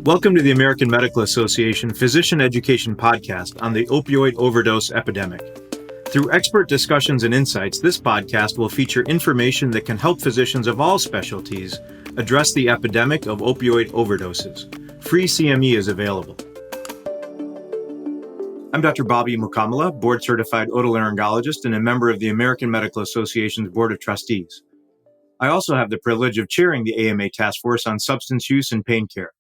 Welcome to the American Medical Association Physician Education Podcast on the opioid overdose epidemic. Through expert discussions and insights, this podcast will feature information that can help physicians of all specialties address the epidemic of opioid overdoses. Free CME is available. I'm Dr. Bobby Mukamala, board-certified otolaryngologist and a member of the American Medical Association's Board of Trustees. I also have the privilege of chairing the AMA Task Force on Substance Use and Pain Care.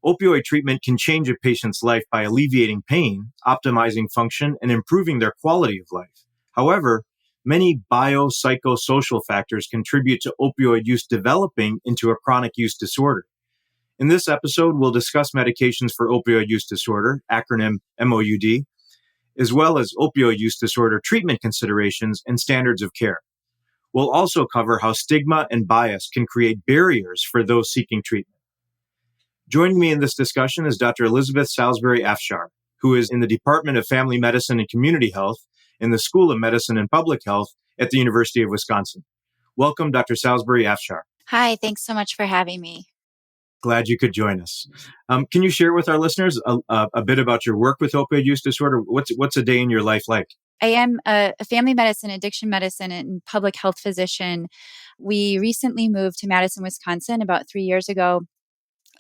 Opioid treatment can change a patient's life by alleviating pain, optimizing function, and improving their quality of life. However, many biopsychosocial factors contribute to opioid use developing into a chronic use disorder. In this episode, we'll discuss medications for opioid use disorder, acronym MOUD, as well as opioid use disorder treatment considerations and standards of care. We'll also cover how stigma and bias can create barriers for those seeking treatment. Joining me in this discussion is Dr. Elizabeth Salisbury-Afshar, who is in the Department of Family Medicine and Community Health in the School of Medicine and Public Health at the University of Wisconsin. Welcome, Dr. Salisbury-Afshar. Hi, thanks so much for having me. Glad you could join us. Can you share with our listeners a bit about your work with opioid use disorder? What's a day in your life like? I am a family medicine, addiction medicine, and public health physician. We recently moved to Madison, Wisconsin about 3 years ago.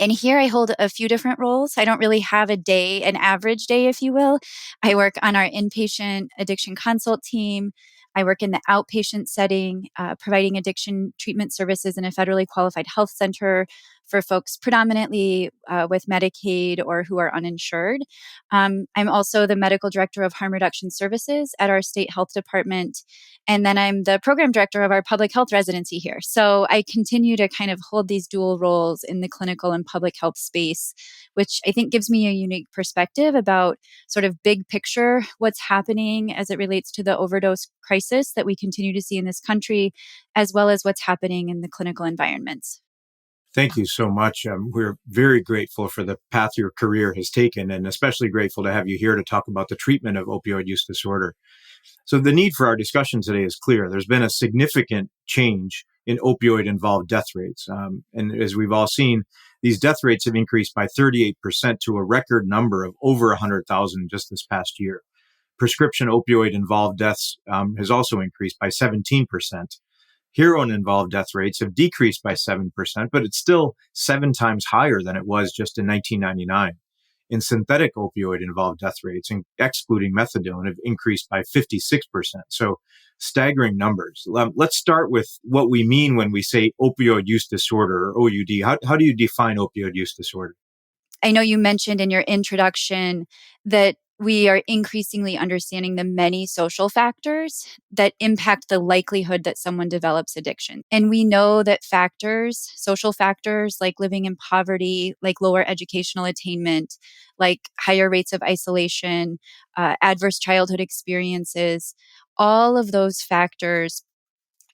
And here I hold a few different roles. I don't really have a day, an average day, if you will. I work on our inpatient addiction consult team. I work in the outpatient setting, providing addiction treatment services in a federally qualified health center for folks predominantly with Medicaid or who are uninsured. I'm also the medical director of harm reduction services at our state health department. And then I'm the program director of our public health residency here. So I continue to kind of hold these dual roles in the clinical and public health space, which I think gives me a unique perspective about sort of big picture, what's happening as it relates to the overdose crisis that we continue to see in this country, as well as what's happening in the clinical environments. Thank you so much. We're very grateful for the path your career has taken, and especially grateful to have you here to talk about the treatment of opioid use disorder. So the need for our discussion today is clear. There's been a significant change in opioid-involved death rates. And as we've all seen, these death rates have increased by 38% to a record number of over 100,000 just this past year. Prescription opioid-involved deaths has also increased by 17%. Heroin-involved death rates have decreased by 7%, but it's still 7 times higher than it was just in 1999. In synthetic opioid-involved death rates, excluding methadone, have increased by 56%. So staggering numbers. Let's start with what we mean when we say opioid use disorder or OUD. How do you define opioid use disorder? I know you mentioned in your introduction that we are increasingly understanding the many social factors that impact the likelihood that someone develops addiction. And we know that factors, social factors like living in poverty, like lower educational attainment, like higher rates of isolation, adverse childhood experiences, all of those factors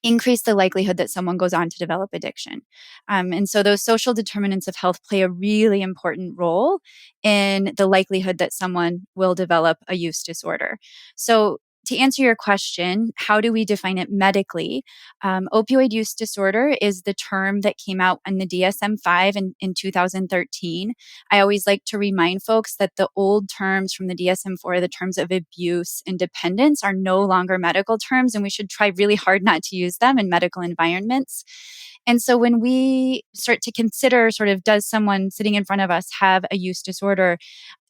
increase the likelihood that someone goes on to develop addiction. And so those social determinants of health play a really important role in the likelihood that someone will develop a use disorder. So to answer your question, how do we define it medically? Opioid use disorder is the term that came out in the DSM-5 in 2013. I always like to remind folks that the old terms from the DSM-4, the terms of abuse and dependence, are no longer medical terms, and we should try really hard not to use them in medical environments. And so when we start to consider sort of, does someone sitting in front of us have a use disorder,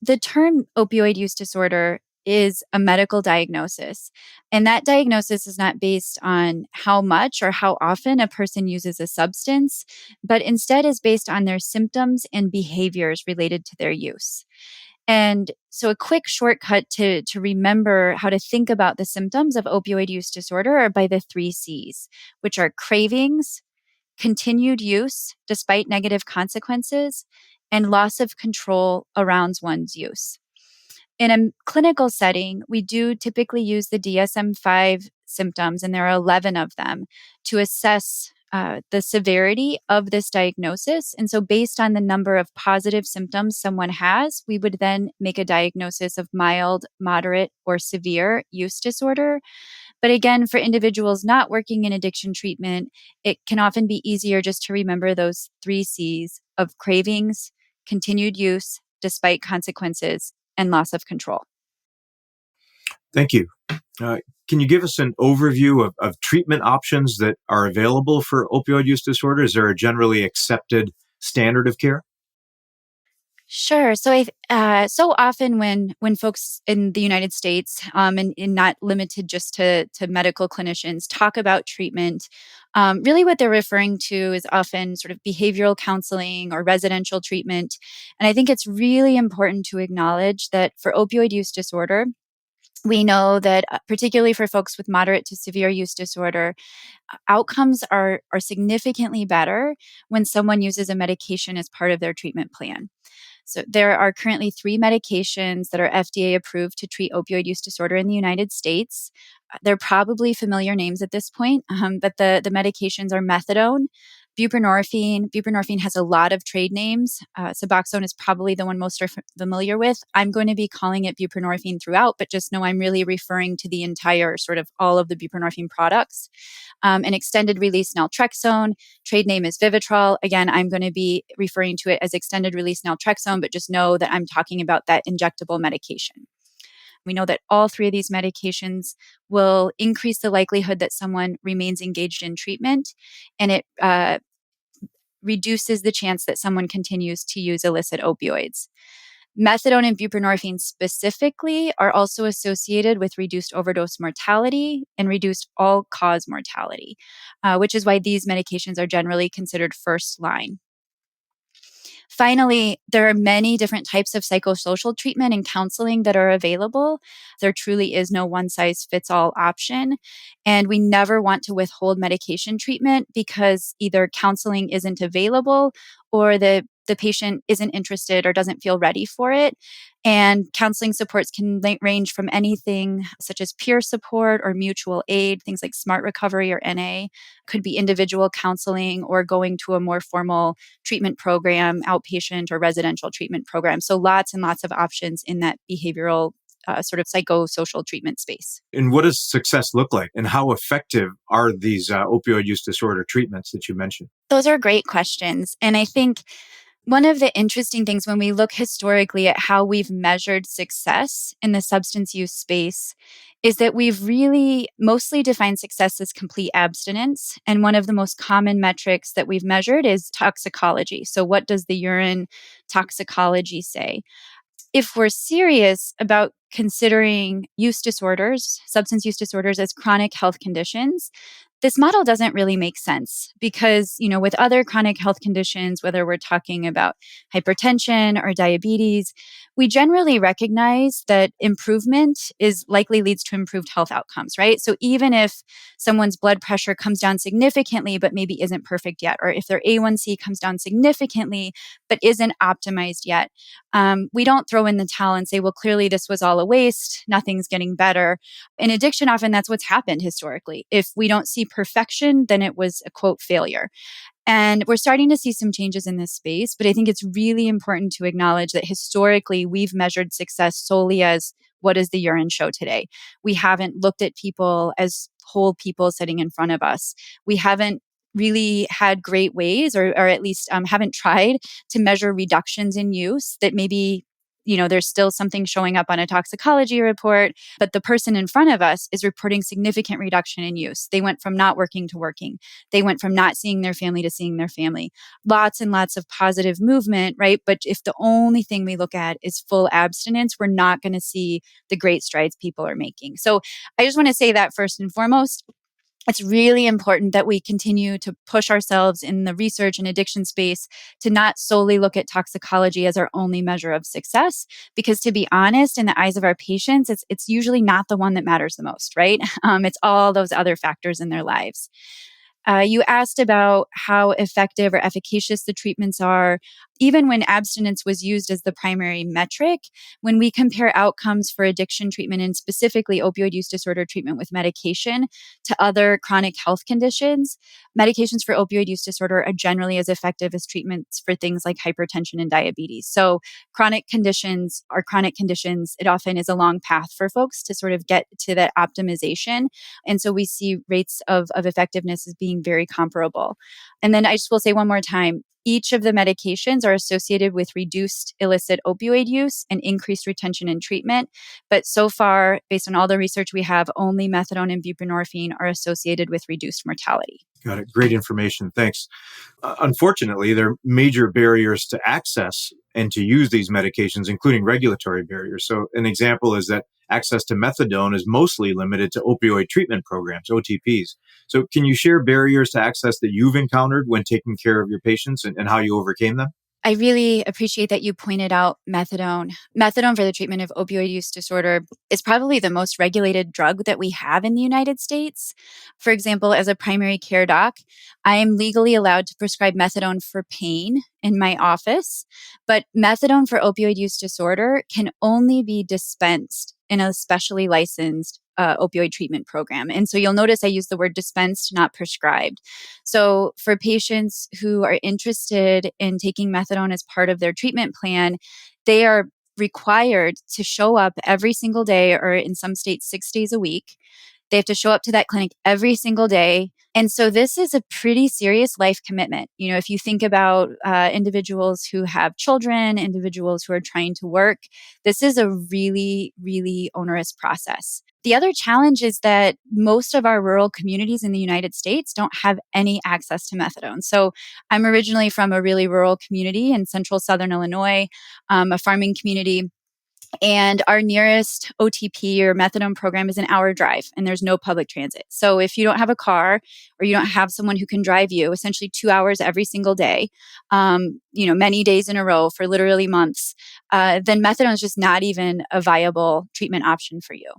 the term opioid use disorder is a medical diagnosis. And that diagnosis is not based on how much or how often a person uses a substance, but instead is based on their symptoms and behaviors related to their use. And so a quick shortcut to remember how to think about the symptoms of opioid use disorder are by the 3 C's, which are cravings, continued use despite negative consequences, and loss of control around one's use. In a clinical setting, we do typically use the DSM-5 symptoms, and there are 11 of them, to assess the severity of this diagnosis. And so based on the number of positive symptoms someone has, we would then make a diagnosis of mild, moderate, or severe use disorder. But again, for individuals not working in addiction treatment, it can often be easier just to remember those 3 C's of cravings, continued use despite consequences, and loss of control. Thank you. Can you give us an overview of treatment options that are available for opioid use disorder? Is there a generally accepted standard of care? Sure. So often when folks in the United States, and not limited just to medical clinicians, talk about treatment, really what they're referring to is often sort of behavioral counseling or residential treatment. And I think it's really important to acknowledge that for opioid use disorder, we know that particularly for folks with moderate to severe use disorder, outcomes are significantly better when someone uses a medication as part of their treatment plan. So there are currently 3 medications that are FDA approved to treat opioid use disorder in the United States. They're probably familiar names at this point, but the medications are methadone, buprenorphine. Buprenorphine has a lot of trade names. Suboxone is probably the one most are familiar with. I'm going to be calling it buprenorphine throughout, but just know I'm really referring to the entire sort of all of the buprenorphine products. An extended release naltrexone. Trade name is Vivitrol. Again, I'm going to be referring to it as extended release naltrexone, but just know that I'm talking about that injectable medication. We know that all 3 of these medications will increase the likelihood that someone remains engaged in treatment, and it reduces the chance that someone continues to use illicit opioids. Methadone and buprenorphine specifically are also associated with reduced overdose mortality and reduced all-cause mortality, which is why these medications are generally considered first line. Finally, there are many different types of psychosocial treatment and counseling that are available. There truly is no one-size-fits-all option, and we never want to withhold medication treatment because either counseling isn't available or the patient isn't interested or doesn't feel ready for it. And counseling supports can range from anything such as peer support or mutual aid, things like Smart Recovery or NA, could be individual counseling or going to a more formal treatment program, outpatient or residential treatment program. So lots and lots of options in that behavioral sort of psychosocial treatment space. And what does success look like? And how effective are these opioid use disorder treatments that you mentioned? Those are great questions. And I think one of the interesting things when we look historically at how we've measured success in the substance use space is that we've really mostly defined success as complete abstinence. And one of the most common metrics that we've measured is toxicology. So, what does the urine toxicology say? If we're serious about considering use disorders, substance use disorders as chronic health conditions, this model doesn't really make sense because, with other chronic health conditions, whether we're talking about hypertension or diabetes, we generally recognize that improvement is likely leads to improved health outcomes, right? So even if someone's blood pressure comes down significantly, but maybe isn't perfect yet, or if their A1C comes down significantly, but isn't optimized yet, we don't throw in the towel and say, well, clearly this was all a waste, nothing's getting better. In addiction, often that's what's happened historically. If we don't see perfection, then it was a quote failure. And we're starting to see some changes in this space, but I think it's really important to acknowledge that historically we've measured success solely as what does the urine show today? We haven't looked at people as whole people sitting in front of us. We haven't really had great ways, or at least haven't tried to measure reductions in use that maybe there's still something showing up on a toxicology report, but the person in front of us is reporting significant reduction in use. They went from not working to working. They went from not seeing their family to seeing their family. Lots and lots of positive movement, right? But if the only thing we look at is full abstinence, we're not going to see the great strides people are making. So I just want to say that first and foremost, it's really important that we continue to push ourselves in the research and addiction space to not solely look at toxicology as our only measure of success, because to be honest, in the eyes of our patients, it's usually not the one that matters the most, right? It's all those other factors in their lives. You asked about how effective or efficacious the treatments are. Even when abstinence was used as the primary metric, when we compare outcomes for addiction treatment and specifically opioid use disorder treatment with medication to other chronic health conditions, medications for opioid use disorder are generally as effective as treatments for things like hypertension and diabetes. So chronic conditions are chronic conditions. It often is a long path for folks to sort of get to that optimization. And so we see rates of effectiveness as being very comparable. And then I just will say one more time, Each of the medications are associated with reduced illicit opioid use and increased retention in treatment. But so far, based on all the research we have, only methadone and buprenorphine are associated with reduced mortality. Got it. Great information. Thanks. Unfortunately, there are major barriers to access and to use these medications, including regulatory barriers. So an example is that access to methadone is mostly limited to opioid treatment programs, OTPs. So can you share barriers to access that you've encountered when taking care of your patients and how you overcame them? I really appreciate that you pointed out methadone. Methadone for the treatment of opioid use disorder is probably the most regulated drug that we have in the United States. For example, as a primary care doc, I am legally allowed to prescribe methadone for pain in my office, but methadone for opioid use disorder can only be dispensed in a specially licensed opioid treatment program. And so you'll notice I use the word dispensed, not prescribed. So for patients who are interested in taking methadone as part of their treatment plan, they are required to show up every single day, or in some states, 6 days a week. They have to show up to that clinic every single day. And so this is a pretty serious life commitment. You know, if you think about individuals who have children, individuals who are trying to work, this is a really, really onerous process. The other challenge is that most of our rural communities in the United States don't have any access to methadone. So I'm originally from a really rural community in central southern Illinois, a farming community. And our nearest OTP or methadone program is an hour drive, and there's no public transit. So if you don't have a car or you don't have someone who can drive you, essentially 2 hours every single day, many days in a row for literally months, then methadone is just not even a viable treatment option for you.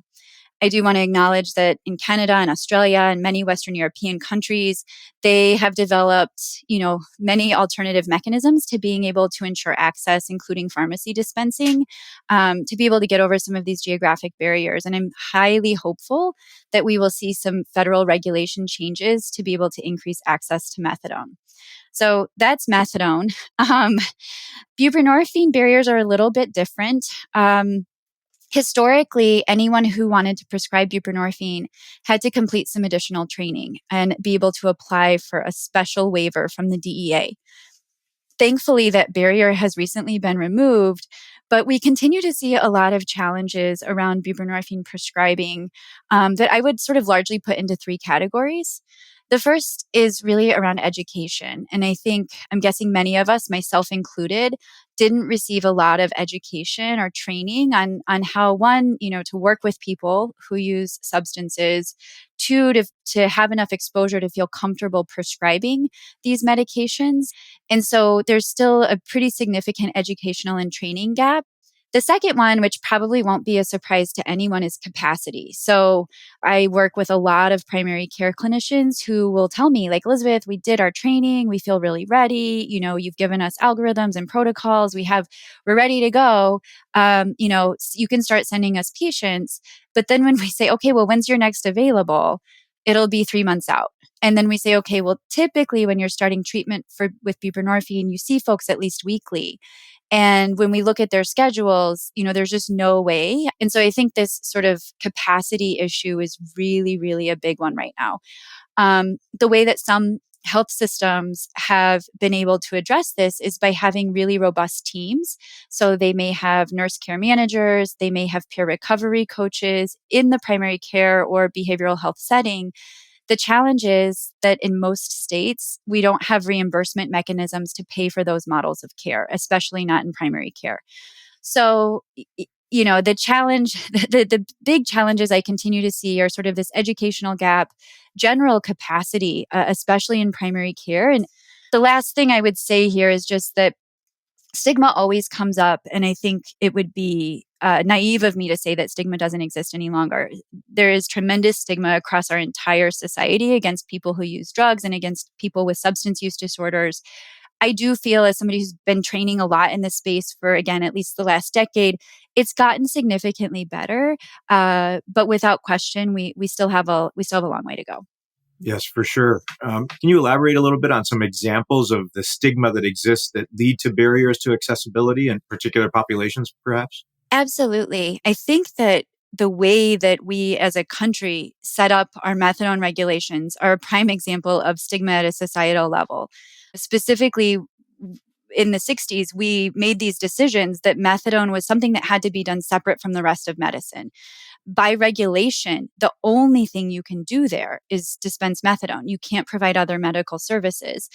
I do want to acknowledge that in Canada and Australia and many Western European countries, they have developed, many alternative mechanisms to being able to ensure access, including pharmacy dispensing, to be able to get over some of these geographic barriers. And I'm highly hopeful that we will see some federal regulation changes to be able to increase access to methadone. So that's methadone. Buprenorphine barriers are a little bit different. Historically, anyone who wanted to prescribe buprenorphine had to complete some additional training and be able to apply for a special waiver from the DEA. Thankfully, that barrier has recently been removed, but we continue to see a lot of challenges around buprenorphine prescribing that I would sort of largely put into three categories. The first is really around education. And I'm guessing many of us, myself included, didn't receive a lot of education or training on how, one, to work with people who use substances, two, to have enough exposure to feel comfortable prescribing these medications. And so there's still a pretty significant educational and training gap. The second one, which probably won't be a surprise to anyone, is capacity. So I work with a lot of primary care clinicians who will tell me, like, Elizabeth, we did our training. We feel really ready. You've given us algorithms and protocols. We're ready to go. You can start sending us patients. But then when we say, okay, well, when's your next available? It'll be 3 months out. And then we say, okay, well, typically when you're starting treatment with buprenorphine, you see folks at least weekly. And when we look at their schedules, there's just no way. And so I think this sort of capacity issue is really, really a big one right now. The way that some health systems have been able to address this is by having really robust teams. So they may have nurse care managers, they may have peer recovery coaches in the primary care or behavioral health setting. The challenge is that in most states, we don't have reimbursement mechanisms to pay for those models of care, especially not in primary care. So, the challenge, the big challenges I continue to see are sort of this educational gap, general capacity, especially in primary care. And the last thing I would say here is just that stigma always comes up, and I think it would be naive of me to say that stigma doesn't exist any longer. There is tremendous stigma across our entire society against people who use drugs and against people with substance use disorders. I do feel, as somebody who's been training a lot in this space for, again, at least the last decade, it's gotten significantly better. But without question, we still have a long way to go. Yes, for sure. Can you elaborate a little bit on some examples of the stigma that exists that lead to barriers to accessibility in particular populations, perhaps? Absolutely. I think that the way that we as a country set up our methadone regulations are a prime example of stigma at a societal level. Specifically, in the 60s, we made these decisions that methadone was something that had to be done separate from the rest of medicine. By regulation, the only thing you can do there is dispense methadone. You can't provide other medical services.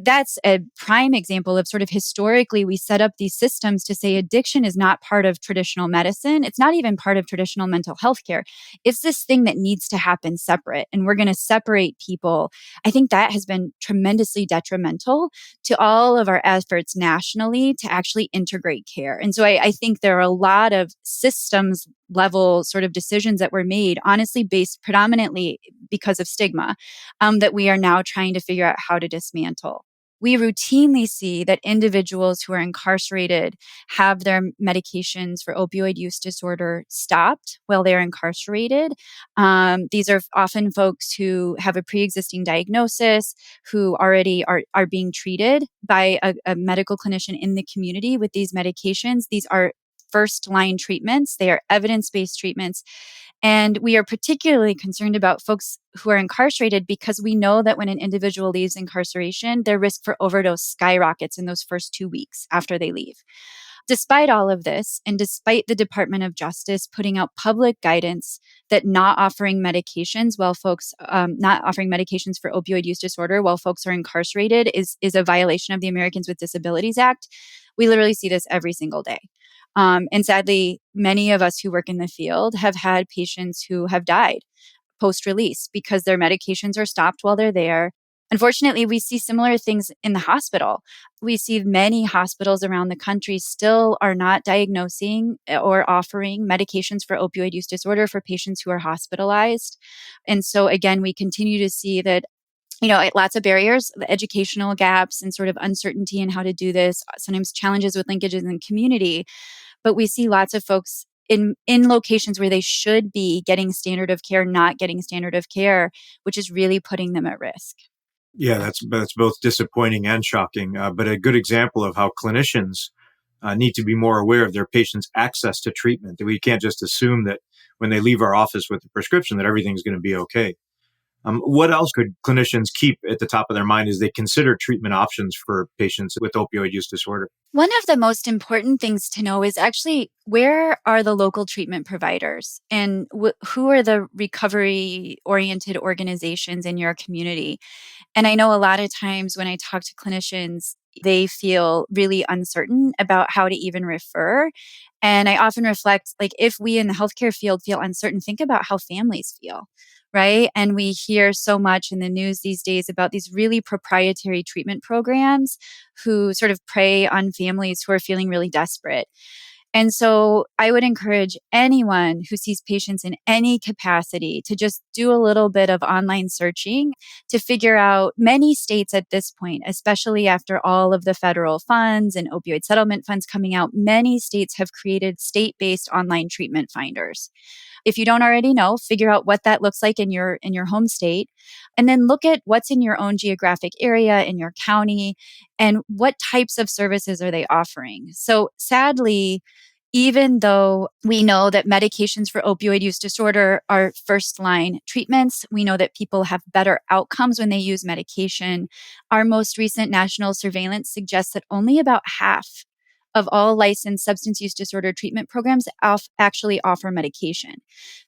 That's a prime example of sort of historically we set up these systems to say addiction is not part of traditional medicine. It's not even part of traditional mental health care. It's this thing that needs to happen separate, and we're going to separate people. I think that has been tremendously detrimental to all of our efforts nationally to actually integrate care. And so I think there are a lot of systems level sort of decisions that were made, honestly, based predominantly because of stigma, that we are now trying to figure out how to dismantle. We routinely see that individuals who are incarcerated have their medications for opioid use disorder stopped while they're incarcerated. These are often folks who have a pre-existing diagnosis, who already are being treated by a medical clinician in the community with these medications. These are first line treatments. They are evidence-based treatments. And we are particularly concerned about folks who are incarcerated because we know that when an individual leaves incarceration, their risk for overdose skyrockets in those first 2 weeks after they leave. Despite all of this, and despite the Department of Justice putting out public guidance that not offering medications while folks, not offering medications for opioid use disorder while folks are incarcerated is a violation of the Americans with Disabilities Act, we literally see this every single day. And sadly, many of us who work in the field have had patients who have died post-release because their medications are stopped while they're there. Unfortunately, we see similar things in the hospital. We see many hospitals around the country still are not diagnosing or offering medications for opioid use disorder for patients who are hospitalized. And so again, we continue to see that lots of barriers, the educational gaps and sort of uncertainty in how to do this, sometimes challenges with linkages in the community. But we see lots of folks in locations where they should be getting standard of care, not getting standard of care, which is really putting them at risk. Yeah, that's both disappointing and shocking, but a good example of how clinicians need to be more aware of their patients' access to treatment. We can't just assume that when they leave our office with a prescription that everything's going to be okay. What else could clinicians keep at the top of their mind as they consider treatment options for patients with opioid use disorder? One of the most important things to know is actually where are the local treatment providers and who are the recovery oriented organizations in your community? And I know a lot of times when I talk to clinicians, they feel really uncertain about how to even refer. And I often reflect, like, if we in the healthcare field feel uncertain, think about how families feel, right? And we hear so much in the news these days about these really proprietary treatment programs who sort of prey on families who are feeling really desperate. And so I would encourage anyone who sees patients in any capacity to just do a little bit of online searching to figure out many states at this point, especially after all of the federal funds and opioid settlement funds coming out, many states have created state-based online treatment finders. If you don't already know, figure out what that looks like in your home state, and then look at what's in your own geographic area, in your county, and what types of services are they offering. So sadly, even though we know that medications for opioid use disorder are first line treatments, we know that people have better outcomes when they use medication. Our most recent national surveillance suggests that only about half of all licensed substance use disorder treatment programs actually offer medication.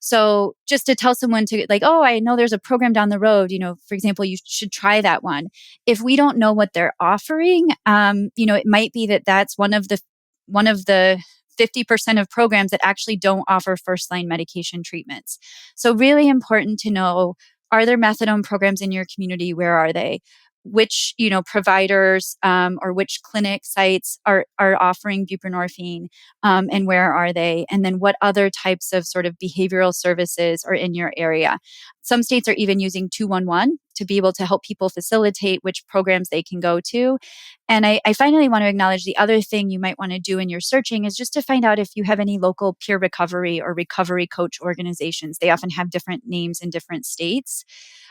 So just to tell someone to, like, oh, I know there's a program down the road, for example, you should try that one. If we don't know what they're offering, it might be that that's one of the 50% of programs that actually don't offer first line medication treatments. So really important to know, are there methadone programs in your community? Where are they? Which providers or which clinic sites are offering buprenorphine, and where are they? And then what other types of sort of behavioral services are in your area? Some states are even using 211 to be able to help people facilitate which programs they can go to. And I finally want to acknowledge the other thing you might want to do in your searching is just to find out if you have any local peer recovery or recovery coach organizations. They often have different names in different states.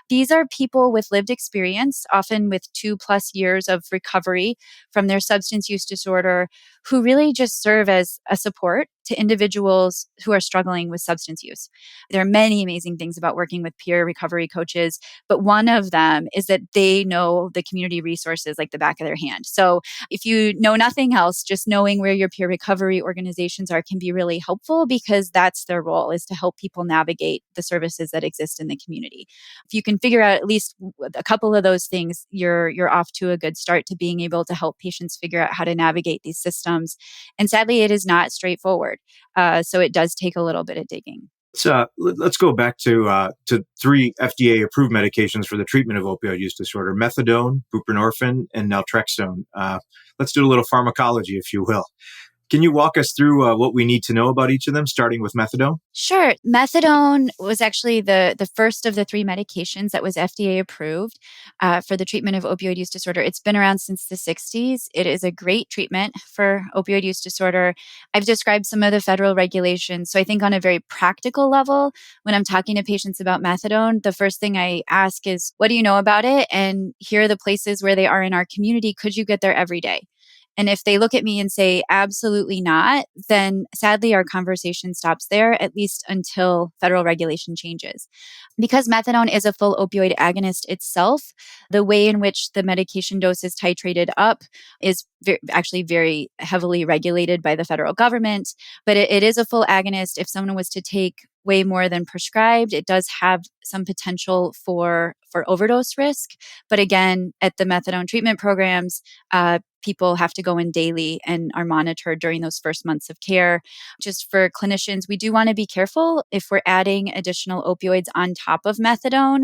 These are people with lived experience, often with 2+ years of recovery from their substance use disorder, who really just serve as a support to individuals who are struggling with substance use. There are many amazing things about working with peer recovery coaches, but one of them is that they know the community resources like the back of their hand. So if you know nothing else, just knowing where your peer recovery organizations are can be really helpful, because that's their role, is to help people navigate the services that exist in the community. If you can figure out at least a couple of those things, you're off to a good start to being able to help patients figure out how to navigate these systems. And sadly, it is not straightforward. So it does take a little bit of digging. Let's go back to 3 FDA-approved medications for the treatment of opioid use disorder: methadone, buprenorphine, and naltrexone. Let's do a little pharmacology, if you will. Can you walk us through what we need to know about each of them, starting with methadone? Sure. Methadone was actually the first of the 3 medications that was FDA approved for the treatment of opioid use disorder. It's been around since the 60s. It is a great treatment for opioid use disorder. I've described some of the federal regulations. So I think on a very practical level, when I'm talking to patients about methadone, the first thing I ask is, what do you know about it? And here are the places where they are in our community. Could you get there every day? And if they look at me and say, absolutely not, then sadly our conversation stops there, at least until federal regulation changes. Because methadone is a full opioid agonist itself, the way in which the medication dose is titrated up is actually very heavily regulated by the federal government. But it is a full agonist. If someone was to take way more than prescribed, it does have some potential for overdose risk. But again, at the methadone treatment programs, people have to go in daily and are monitored during those first months of care. Just for clinicians, we do want to be careful if we're adding additional opioids on top of methadone.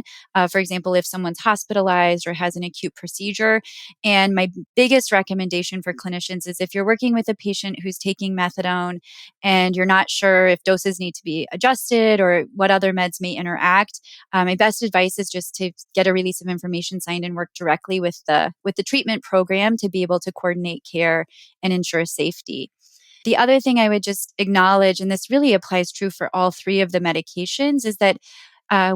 For example, if someone's hospitalized or has an acute procedure. And my biggest recommendation for clinicians is if you're working with a patient who's taking methadone and you're not sure if doses need to be adjusted or what other meds may interact, my best advice is just to get a release of information signed and work directly with the treatment program to be able to coordinate care and ensure safety. The other thing I would just acknowledge, and this really applies true for all 3 of the medications, is that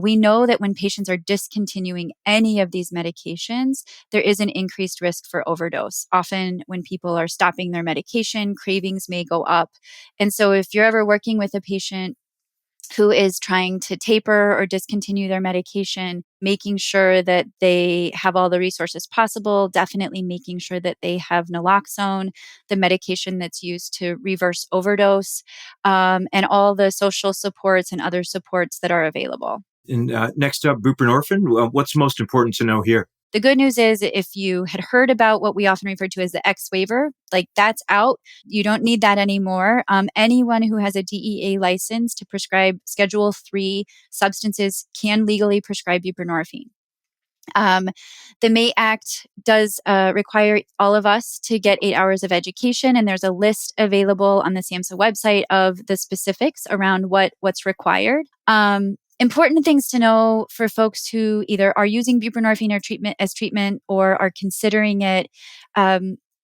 we know that when patients are discontinuing any of these medications, there is an increased risk for overdose. Often when people are stopping their medication, cravings may go up. And so if you're ever working with a patient who is trying to taper or discontinue their medication, making sure that they have all the resources possible, definitely making sure that they have naloxone, the medication that's used to reverse overdose, and all the social supports and other supports that are available. And next up, buprenorphine. What's most important to know here? The good news is if you had heard about what we often refer to as the X waiver, like that's out. You don't need that anymore. Anyone who has a DEA license to prescribe Schedule 3 substances can legally prescribe buprenorphine. The MATE Act does require all of us to get 8 hours of education, and there's a list available on the SAMHSA website of the specifics around what's required. Important things to know for folks who either are using buprenorphine or treatment or are considering it.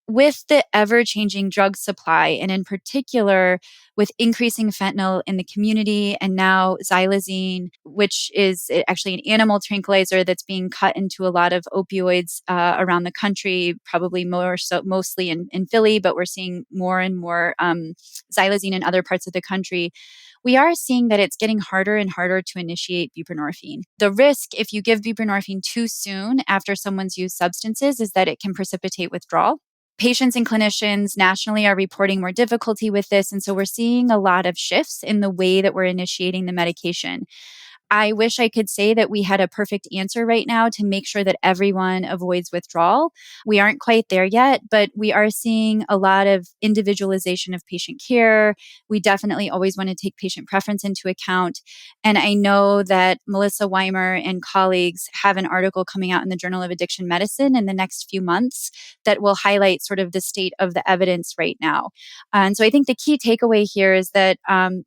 With the ever-changing drug supply, and in particular with increasing fentanyl in the community, and now xylazine, which is actually an animal tranquilizer that's being cut into a lot of opioids around the country, probably more so mostly in Philly, but we're seeing more and more xylazine in other parts of the country. We are seeing that it's getting harder and harder to initiate buprenorphine. The risk if you give buprenorphine too soon after someone's used substances is that it can precipitate withdrawal. Patients and clinicians nationally are reporting more difficulty with this, and so we're seeing a lot of shifts in the way that we're initiating the medication. I wish I could say that we had a perfect answer right now to make sure that everyone avoids withdrawal. We aren't quite there yet, but we are seeing a lot of individualization of patient care. We definitely always want to take patient preference into account. And I know that Melissa Weimer and colleagues have an article coming out in the Journal of Addiction Medicine in the next few months that will highlight sort of the state of the evidence right now. And so I think the key takeaway here is that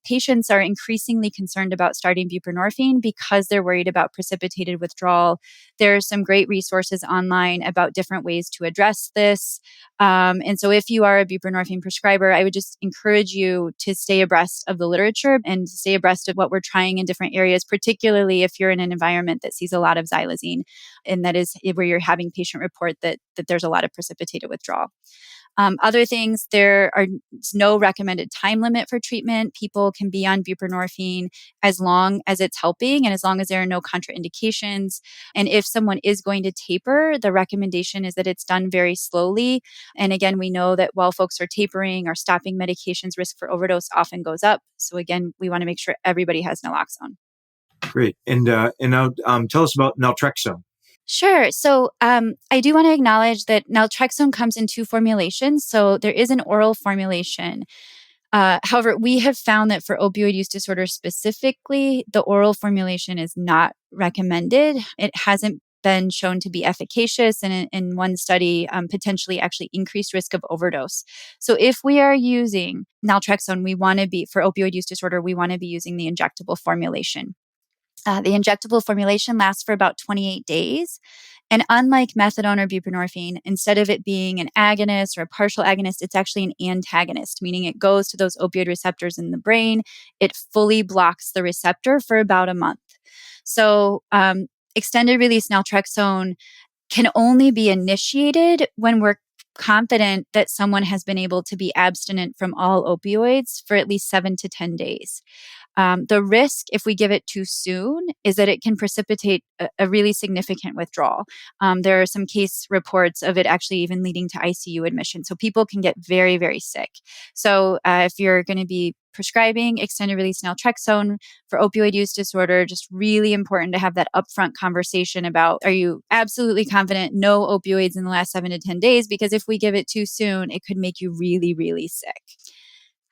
patients are increasingly concerned about starting buprenorphine because they're worried about precipitated withdrawal. There are some great resources online about different ways to address this. And so if you are a buprenorphine prescriber, I would just encourage you to stay abreast of the literature and stay abreast of what we're trying in different areas, particularly if you're in an environment that sees a lot of xylazine, and that is where you're having patient report that there's a lot of precipitated withdrawal. Other things, there is no recommended time limit for treatment. People can be on buprenorphine as long as it's helping and as long as there are no contraindications. And if someone is going to taper, the recommendation is that it's done very slowly. And again, we know that while folks are tapering or stopping medications, risk for overdose often goes up. So again, we want to make sure everybody has naloxone. Great. And now tell us about naltrexone. Sure. So I do want to acknowledge that naltrexone comes in two formulations. So there is an oral formulation. However, we have found that for opioid use disorder specifically, the oral formulation is not recommended. It hasn't been shown to be efficacious, and in one study, potentially actually increased risk of overdose. So if we are using naltrexone, for opioid use disorder, we want to be using the injectable formulation. The injectable formulation lasts for about 28 days. And unlike methadone or buprenorphine, instead of it being an agonist or a partial agonist, it's actually an antagonist, meaning it goes to those opioid receptors in the brain. It fully blocks the receptor for about a month. So extended release naltrexone can only be initiated when we're confident that someone has been able to be abstinent from all opioids for at least 7 to 10 days. The risk, if we give it too soon, is that it can precipitate a really significant withdrawal. There are some case reports of it actually even leading to ICU admission. So people can get very, very sick. So if you're going to be prescribing extended release naltrexone for opioid use disorder, just really important to have that upfront conversation about, are you absolutely confident no opioids in the last 7 to 10 days? Because if we give it too soon, it could make you really, really sick.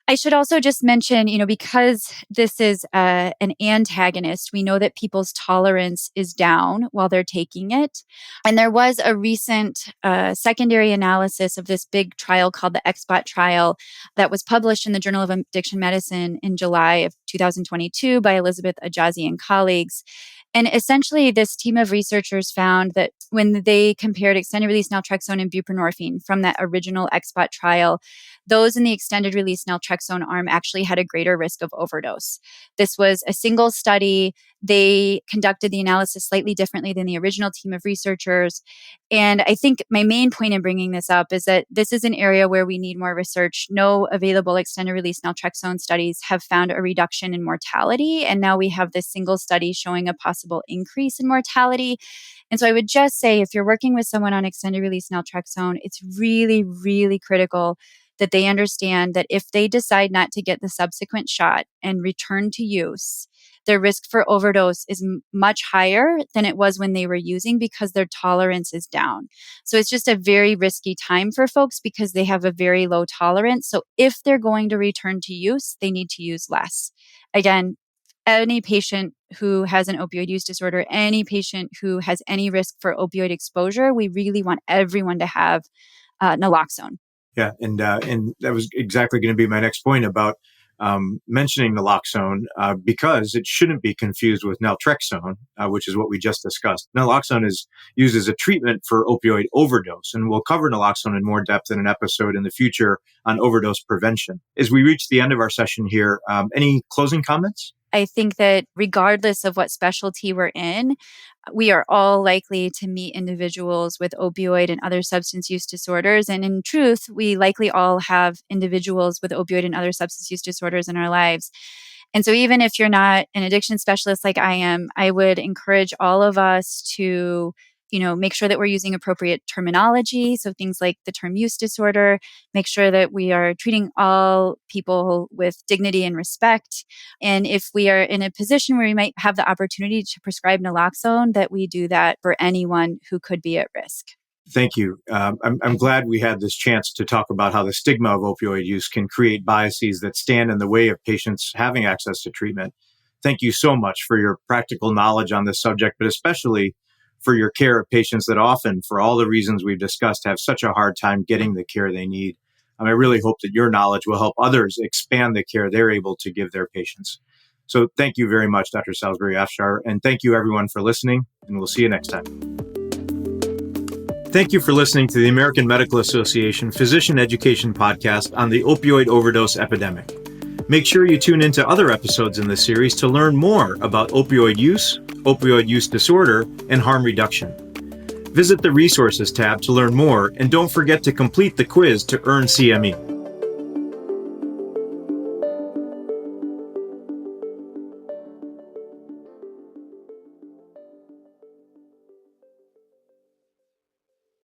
I should also just mention, because this is an antagonist, we know that people's tolerance is down while they're taking it. And there was a recent secondary analysis of this big trial called the XBOT trial that was published in the Journal of Addiction Medicine in July of 2022 by Elizabeth Ajazi and colleagues. And essentially, this team of researchers found that when they compared extended release naltrexone and buprenorphine from that original XBOT trial, those in the extended release naltrexone arm actually had a greater risk of overdose. This was a single study. They conducted the analysis slightly differently than the original team of researchers. And I think my main point in bringing this up is that this is an area where we need more research. No available extended release naltrexone studies have found a reduction in mortality. And now we have this single study showing a possible increase in mortality. And so I would just say, if you're working with someone on extended release naltrexone, it's really, really critical that they understand that if they decide not to get the subsequent shot and return to use, their risk for overdose is much higher than it was when they were using because their tolerance is down. So it's just a very risky time for folks because they have a very low tolerance. So if they're going to return to use, they need to use less. Again, any patient who has an opioid use disorder, any patient who has any risk for opioid exposure, we really want everyone to have naloxone. Yeah, and that was exactly going to be my next point about mentioning naloxone because it shouldn't be confused with naltrexone, which is what we just discussed. Naloxone is used as a treatment for opioid overdose, and we'll cover naloxone in more depth in an episode in the future on overdose prevention. As we reach the end of our session here, any closing comments? I think that regardless of what specialty we're in, we are all likely to meet individuals with opioid and other substance use disorders. And in truth, we likely all have individuals with opioid and other substance use disorders in our lives. And so even if you're not an addiction specialist like I am, I would encourage all of us to make sure that we're using appropriate terminology. So things like the term use disorder, make sure that we are treating all people with dignity and respect. And if we are in a position where we might have the opportunity to prescribe naloxone, that we do that for anyone who could be at risk. Thank you. I'm glad we had this chance to talk about how the stigma of opioid use can create biases that stand in the way of patients having access to treatment. Thank you so much for your practical knowledge on this subject, but especially for your care of patients that often, for all the reasons we've discussed, have such a hard time getting the care they need. I really hope that your knowledge will help others expand the care they're able to give their patients. So thank you very much, Dr. Salisbury-Afshar, and thank you everyone for listening, and we'll see you next time. Thank you for listening to the American Medical Association Physician Education Podcast on the opioid overdose epidemic. Make sure you tune into other episodes in this series to learn more about opioid use disorder, and harm reduction. Visit the Resources tab to learn more, and don't forget to complete the quiz to earn CME.